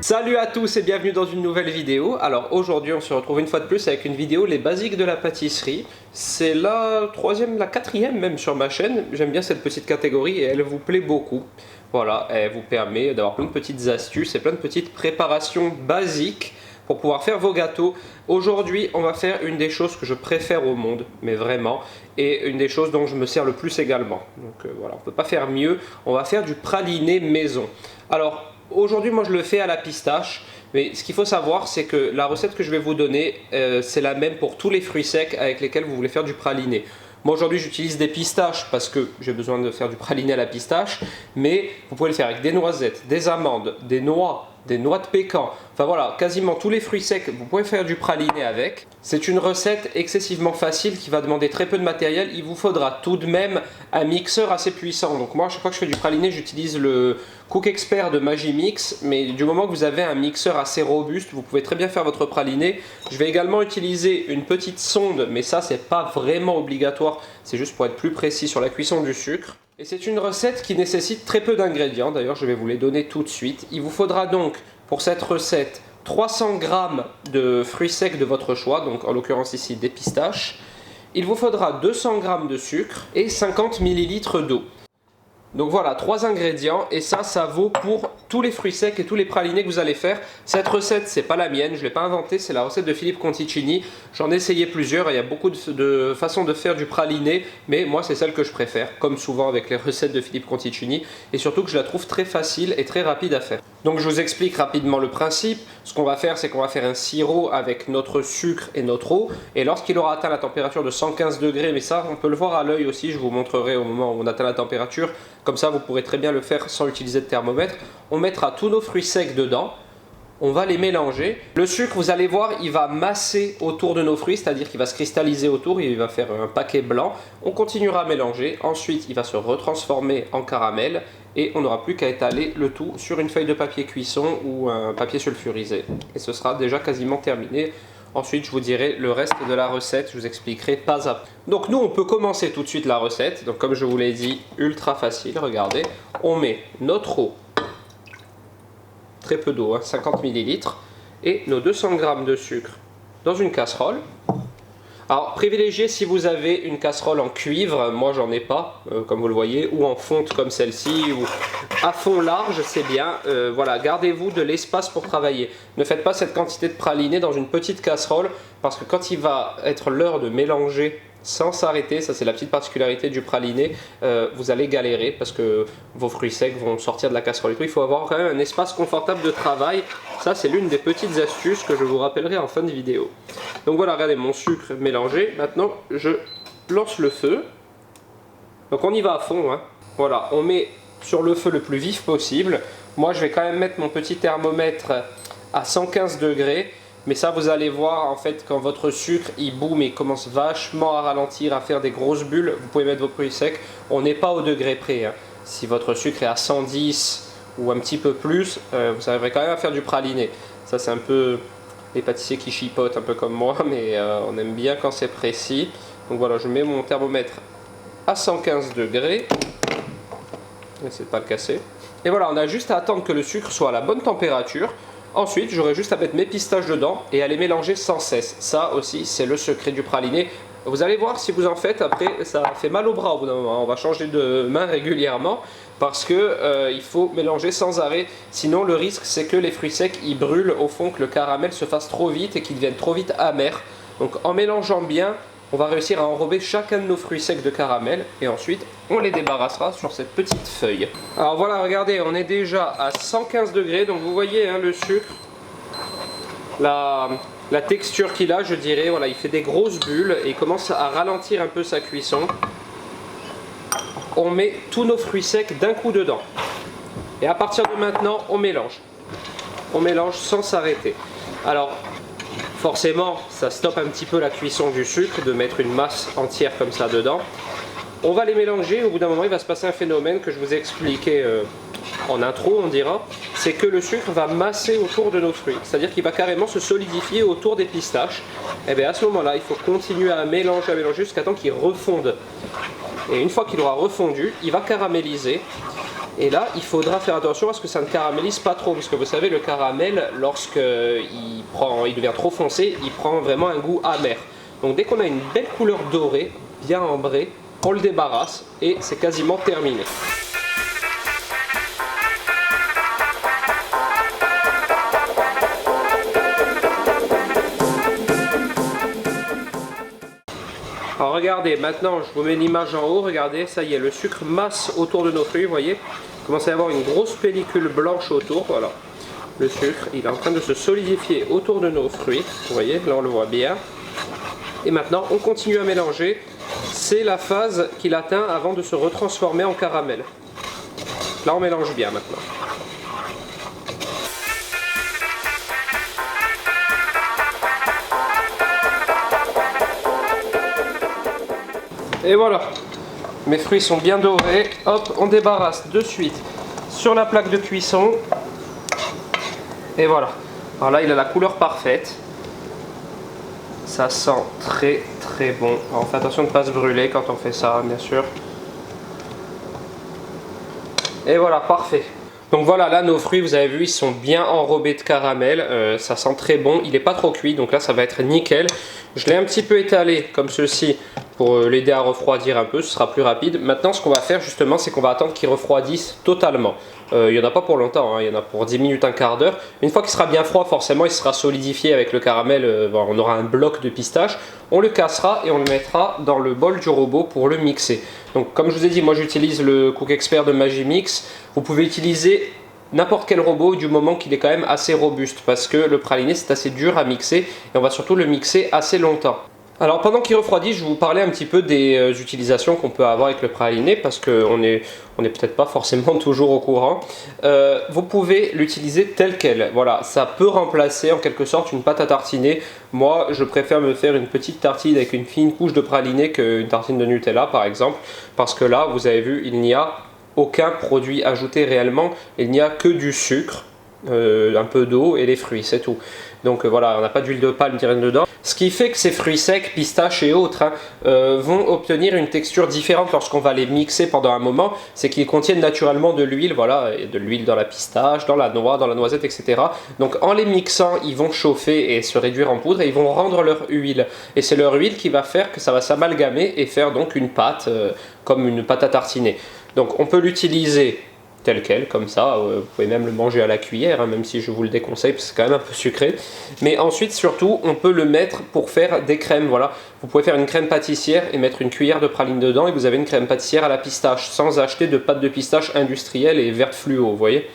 Salut à tous et bienvenue dans une nouvelle vidéo. Alors aujourd'hui on se retrouve une fois de plus avec une vidéo les basiques de la pâtisserie. C'est la troisième, la quatrième même sur ma chaîne. J'aime bien cette petite catégorie et elle vous plaît beaucoup. Voilà, elle vous permet d'avoir plein de petites astuces et plein de petites préparations basiques pour pouvoir faire vos gâteaux. Aujourd'hui on va faire une des choses que je préfère au monde, mais vraiment, et une des choses dont je me sers le plus également. Donc voilà, on ne peut pas faire mieux, on va faire du praliné maison. Alors aujourd'hui, moi je le fais à la pistache, mais ce qu'il faut savoir, c'est que la recette que je vais vous donner, c'est la même pour tous les fruits secs avec lesquels vous voulez faire du praliné. Moi aujourd'hui, j'utilise des pistaches parce que j'ai besoin de faire du praliné à la pistache, mais vous pouvez le faire avec des noisettes, des amandes, des noix de pécan, enfin voilà, quasiment tous les fruits secs, vous pouvez faire du praliné avec. C'est une recette excessivement facile qui va demander très peu de matériel. Il vous faudra tout de même un mixeur assez puissant. Donc moi, à chaque fois que je fais du praliné, j'utilise le Cook Expert de Magimix, mais du moment que vous avez un mixeur assez robuste, vous pouvez très bien faire votre praliné. Je vais également utiliser une petite sonde, mais ça, c'est pas vraiment obligatoire, c'est juste pour être plus précis sur la cuisson du sucre. Et c'est une recette qui nécessite très peu d'ingrédients, d'ailleurs je vais vous les donner tout de suite. Il vous faudra donc pour cette recette 300 g de fruits secs de votre choix, donc en l'occurrence ici des pistaches. Il vous faudra 200 g de sucre et 50 ml d'eau. Donc voilà, 3 ingrédients et ça vaut pour tous les fruits secs et tous les pralinés que vous allez faire. Cette recette, c'est pas la mienne, je ne l'ai pas inventée, c'est la recette de Philippe Conticini. J'en ai essayé plusieurs et il y a beaucoup de façons de faire du praliné, mais moi c'est celle que je préfère, comme souvent avec les recettes de Philippe Conticini, et surtout que je la trouve très facile et très rapide à faire. Donc je vous explique rapidement le principe. Ce qu'on va faire, c'est qu'on va faire un sirop avec notre sucre et notre eau, et lorsqu'il aura atteint la température de 115 degrés, mais ça on peut le voir à l'œil aussi, je vous montrerai au moment où on atteint la température. Comme ça, vous pourrez très bien le faire sans utiliser de thermomètre. On mettra tous nos fruits secs dedans. On va les mélanger. Le sucre, vous allez voir, il va masser autour de nos fruits, c'est-à-dire qu'il va se cristalliser autour, il va faire un paquet blanc. On continuera à mélanger. Ensuite, il va se retransformer en caramel et on n'aura plus qu'à étaler le tout sur une feuille de papier cuisson ou un papier sulfurisé. Et ce sera déjà quasiment terminé. Ensuite, je vous dirai le reste de la recette, je vous expliquerai pas à pas. Donc nous, on peut commencer tout de suite la recette. Donc comme je vous l'ai dit, ultra facile, regardez. On met notre eau, très peu d'eau, 50 ml, et nos 200 g de sucre dans une casserole. Alors privilégiez si vous avez une casserole en cuivre, moi j'en ai pas, comme vous le voyez, ou en fonte comme celle-ci, ou à fond large, c'est bien. Voilà, gardez-vous de l'espace pour travailler. Ne faites pas cette quantité de praliné dans une petite casserole, parce que quand il va être l'heure de mélanger sans s'arrêter, ça c'est la petite particularité du praliné, vous allez galérer parce que vos fruits secs vont sortir de la casserole et tout. Il faut avoir quand même un espace confortable de travail. Ça c'est l'une des petites astuces que je vous rappellerai en fin de vidéo. Donc voilà, regardez mon sucre mélangé. Maintenant je lance le feu. Donc on y va à fond, hein. Voilà, on met sur le feu le plus vif possible. Moi je vais quand même mettre mon petit thermomètre à 115 degrés. Mais ça, vous allez voir, en fait, quand votre sucre, il boum et commence vachement à ralentir, à faire des grosses bulles, vous pouvez mettre vos fruits secs. On n'est pas au degré près, hein. Si votre sucre est à 110 ou un petit peu plus, vous arriverez quand même à faire du praliné. Ça, c'est un peu les pâtissiers qui chipotent, un peu comme moi, mais on aime bien quand c'est précis. Donc voilà, je mets mon thermomètre à 115 degrés. N'essayez de pas le casser. Et voilà, on a juste à attendre que le sucre soit à la bonne température. Ensuite, j'aurai juste à mettre mes pistaches dedans et à les mélanger sans cesse. Ça aussi, c'est le secret du praliné. Vous allez voir, si vous en faites, après, ça fait mal au bras au bout d'un moment. On va changer de main régulièrement parce que il faut mélanger sans arrêt. Sinon, le risque, c'est que les fruits secs, ils brûlent au fond, que le caramel se fasse trop vite et qu'ils deviennent trop vite amers. Donc, en mélangeant bien, on va réussir à enrober chacun de nos fruits secs de caramel et ensuite on les débarrassera sur cette petite feuille. Alors voilà, regardez, on est déjà à 115 degrés, donc vous voyez hein, le sucre, la texture qu'il a, je dirais, voilà, il fait des grosses bulles et il commence à ralentir un peu sa cuisson. On met tous nos fruits secs d'un coup dedans et à partir de maintenant, on mélange sans s'arrêter. Alors forcément, ça stoppe un petit peu la cuisson du sucre, de mettre une masse entière comme ça dedans. On va les mélanger, au bout d'un moment il va se passer un phénomène que je vous ai expliqué en intro, on dira. C'est que le sucre va masser autour de nos fruits, c'est-à-dire qu'il va carrément se solidifier autour des pistaches. Et bien à ce moment-là, il faut continuer à mélanger jusqu'à temps qu'il refonde. Et une fois qu'il aura refondu, il va caraméliser. Et là, il faudra faire attention à ce que ça ne caramélise pas trop, parce que vous savez, le caramel, lorsqu'il devient trop foncé, il prend vraiment un goût amer. Donc dès qu'on a une belle couleur dorée, bien ambrée, on le débarrasse et c'est quasiment terminé. Alors regardez, maintenant je vous mets l'image en haut, regardez, ça y est, le sucre masse autour de nos fruits, vous voyez. Il commence à y avoir une grosse pellicule blanche autour, voilà. Le sucre, il est en train de se solidifier autour de nos fruits, vous voyez, là on le voit bien. Et maintenant, on continue à mélanger. C'est la phase qu'il atteint avant de se retransformer en caramel. Là, on mélange bien maintenant. Et voilà, mes fruits sont bien dorés. Hop, on débarrasse de suite sur la plaque de cuisson. Et voilà. Alors là, il a la couleur parfaite. Ça sent très très bon. Alors, on fait attention de ne pas se brûler quand on fait ça, bien sûr. Et voilà, parfait. Donc voilà, là nos fruits, vous avez vu, ils sont bien enrobés de caramel. Ça sent très bon. Il n'est pas trop cuit, donc là ça va être nickel. Je l'ai un petit peu étalé comme ceci pour l'aider à refroidir un peu. Ce sera plus rapide. Maintenant, ce qu'on va faire justement, c'est qu'on va attendre qu'il refroidisse totalement. Il n'y en a pas pour longtemps, hein. Il y en a pour 10 minutes, un quart d'heure. Une fois qu'il sera bien froid, forcément, il sera solidifié avec le caramel. On aura un bloc de pistache. On le cassera et on le mettra dans le bol du robot pour le mixer. Donc, comme je vous ai dit, moi j'utilise le Cook Expert de Magimix. Vous pouvez utiliser n'importe quel robot du moment qu'il est quand même assez robuste parce que le praliné c'est assez dur à mixer et on va surtout le mixer assez longtemps. Alors pendant qu'il refroidit, je vais vous parler un petit peu des utilisations qu'on peut avoir avec le praliné parce qu'on n'est peut-être pas forcément toujours au courant. Vous pouvez l'utiliser tel quel. Voilà, ça peut remplacer en quelque sorte une pâte à tartiner. Moi, je préfère me faire une petite tartine avec une fine couche de praliné qu'une tartine de Nutella par exemple parce que là, vous avez vu, il n'y a aucun produit ajouté réellement, il n'y a que du sucre, un peu d'eau et les fruits, c'est tout. Donc voilà, on n'a pas d'huile de palme tirée dedans. Ce qui fait que ces fruits secs, pistaches et autres, vont obtenir une texture différente lorsqu'on va les mixer pendant un moment. C'est qu'ils contiennent naturellement de l'huile, voilà, et de l'huile dans la pistache, dans la noix, dans la noisette, etc. Donc en les mixant, ils vont chauffer et se réduire en poudre et ils vont rendre leur huile. Et c'est leur huile qui va faire que ça va s'amalgamer et faire donc une pâte, comme une pâte à tartiner. Donc on peut l'utiliser tel quel, comme ça, vous pouvez même le manger à la cuillère, hein, même si je vous le déconseille, parce que c'est quand même un peu sucré. Mais ensuite, surtout, on peut le mettre pour faire des crèmes, voilà. Vous pouvez faire une crème pâtissière et mettre une cuillère de praline dedans, et vous avez une crème pâtissière à la pistache, sans acheter de pâte de pistache industrielle et verte fluo, vous voyez.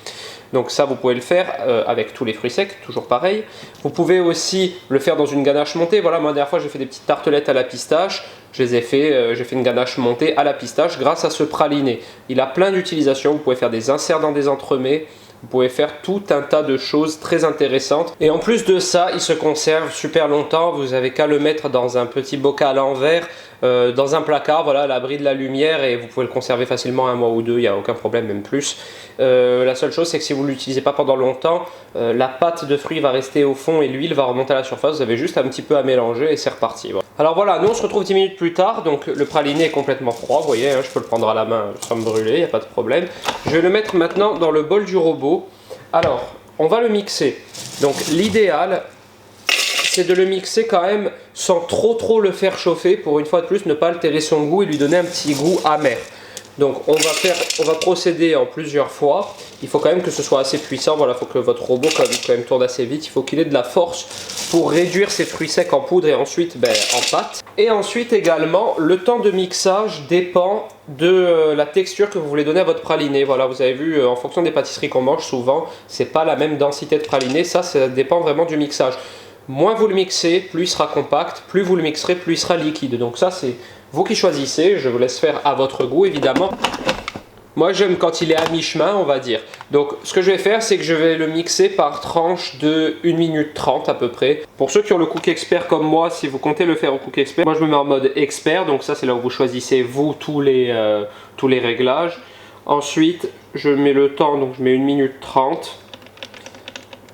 Donc ça, vous pouvez le faire avec tous les fruits secs, toujours pareil. Vous pouvez aussi le faire dans une ganache montée. Voilà, moi la dernière fois, j'ai fait des petites tartelettes à la pistache. Je les ai fait, j'ai fait une ganache montée à la pistache grâce à ce praliné. Il a plein d'utilisations. Vous pouvez faire des inserts dans des entremets. Vous pouvez faire tout un tas de choses très intéressantes. Et en plus de ça, il se conserve super longtemps. Vous n'avez qu'à le mettre dans un petit bocal en verre, dans un placard, voilà, à l'abri de la lumière. Et vous pouvez le conserver facilement un mois ou deux, il n'y a aucun problème, même plus. La seule chose, c'est que si vous ne l'utilisez pas pendant longtemps, la pâte de fruits va rester au fond et l'huile va remonter à la surface. Vous avez juste un petit peu à mélanger et c'est reparti. Voilà. Alors voilà, nous on se retrouve 10 minutes plus tard. Donc le praliné est complètement froid, vous voyez, hein, je peux le prendre à la main sans me brûler, il n'y a pas de problème. Je vais le mettre maintenant dans le bol du robot. Alors, on va le mixer. Donc l'idéal, c'est de le mixer quand même sans trop le faire chauffer pour une fois de plus ne pas altérer son goût et lui donner un petit goût amer. Donc on va procéder en plusieurs fois. Il faut quand même que ce soit assez puissant. Voilà, il faut que votre robot quand même tourne assez vite. Il faut qu'il ait de la force pour réduire ses fruits secs en poudre et ensuite en pâte. Et ensuite également, le temps de mixage dépend de la texture que vous voulez donner à votre praliné. Voilà, vous avez vu, en fonction des pâtisseries qu'on mange souvent, c'est pas la même densité de praliné. Ça dépend vraiment du mixage. Moins vous le mixez, plus il sera compact. Plus vous le mixerez, plus il sera liquide. Donc ça, c'est vous qui choisissez, je vous laisse faire à votre goût évidemment. Moi j'aime quand il est à mi-chemin, on va dire. Donc ce que je vais faire, c'est que je vais le mixer par tranche de 1 minute 30 à peu près. Pour ceux qui ont le Cook Expert comme moi, si vous comptez le faire au Cook Expert, moi je me mets en mode expert, donc ça c'est là où vous choisissez vous tous les réglages. Ensuite je mets le temps, donc je mets 1 minute 30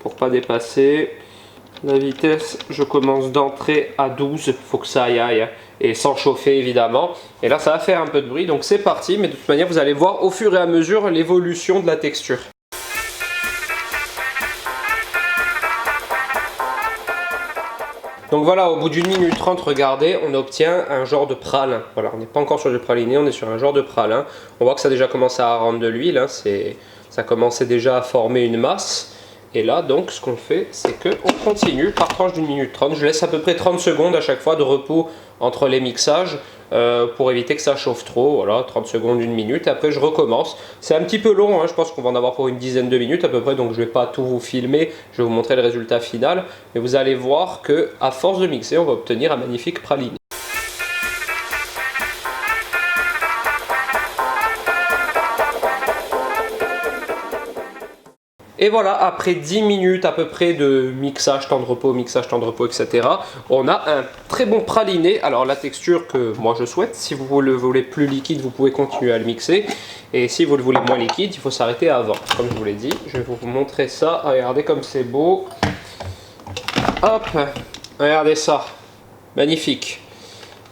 pour pas dépasser. La vitesse, je commence d'entrée à 12, il faut que ça aille. et sans chauffer évidemment. Et là ça va faire un peu de bruit, donc c'est parti, mais de toute manière vous allez voir au fur et à mesure l'évolution de la texture. Donc voilà, au bout d'une minute 30, regardez, on obtient un genre de pralin. Voilà, on n'est pas encore sur du praliné, on est sur un genre de pralin. On voit que ça a déjà commencé à rendre de l'huile, hein, ça commençait déjà à former une masse. Et là, donc, ce qu'on fait, c'est qu'on continue par tranche d'une minute 30. Je laisse à peu près 30 secondes à chaque fois de repos entre les mixages pour éviter que ça chauffe trop. Voilà, 30 secondes, une minute. Après, je recommence. C'est un petit peu long, hein, je pense qu'on va en avoir pour une dizaine de minutes à peu près. Donc, je ne vais pas tout vous filmer. Je vais vous montrer le résultat final. Mais vous allez voir qu'à force de mixer, on va obtenir un magnifique praliné. Et voilà, après 10 minutes à peu près de mixage, temps de repos, etc. On a un très bon praliné. Alors la texture que moi je souhaite, si vous le voulez plus liquide, vous pouvez continuer à le mixer. Et si vous le voulez moins liquide, il faut s'arrêter avant. Comme je vous l'ai dit, je vais vous montrer ça. Regardez comme c'est beau. Hop, regardez ça. Magnifique.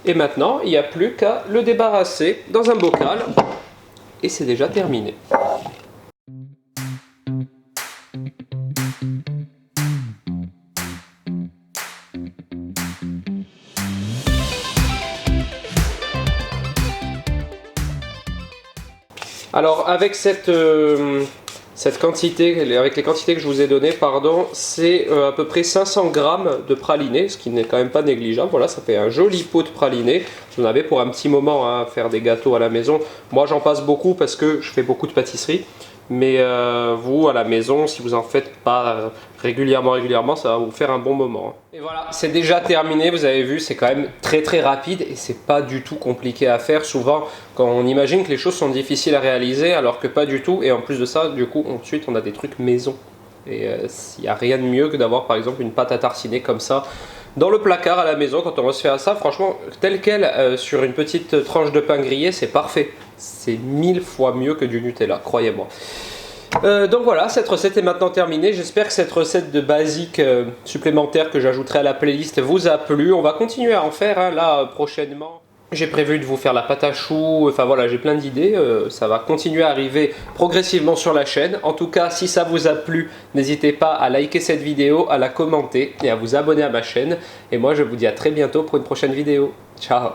Et maintenant, il n'y a plus qu'à le débarrasser dans un bocal. Et c'est déjà terminé. Alors avec cette quantité, avec les quantités que je vous ai données, pardon, c'est à peu près 500 grammes de praliné, ce qui n'est quand même pas négligeable. Voilà, ça fait un joli pot de praliné. Vous en avez pour un petit moment à faire des gâteaux à la maison. Moi j'en passe beaucoup parce que je fais beaucoup de pâtisserie. Mais vous, à la maison, si vous en faites pas régulièrement, ça va vous faire un bon moment. Et voilà, c'est déjà terminé. Vous avez vu, c'est quand même très rapide et c'est pas du tout compliqué à faire. Souvent, quand on imagine que les choses sont difficiles à réaliser, alors que pas du tout. Et en plus de ça, du coup, ensuite, on a des trucs maison. Et il n'y a rien de mieux que d'avoir, par exemple, une pâte à tartiner comme ça dans le placard à la maison quand on va se faire ça. Franchement, tel quel, sur une petite tranche de pain grillé, c'est parfait. C'est 1000 fois mieux que du Nutella, croyez-moi. Donc voilà, cette recette est maintenant terminée. J'espère que cette recette de basique supplémentaire que j'ajouterai à la playlist vous a plu. On va continuer à en faire hein, là prochainement. J'ai prévu de vous faire la pâte à choux, enfin voilà, j'ai plein d'idées, ça va continuer à arriver progressivement sur la chaîne. En tout cas, si ça vous a plu, n'hésitez pas à liker cette vidéo, à la commenter et à vous abonner à ma chaîne. Et moi, je vous dis à très bientôt pour une prochaine vidéo. Ciao!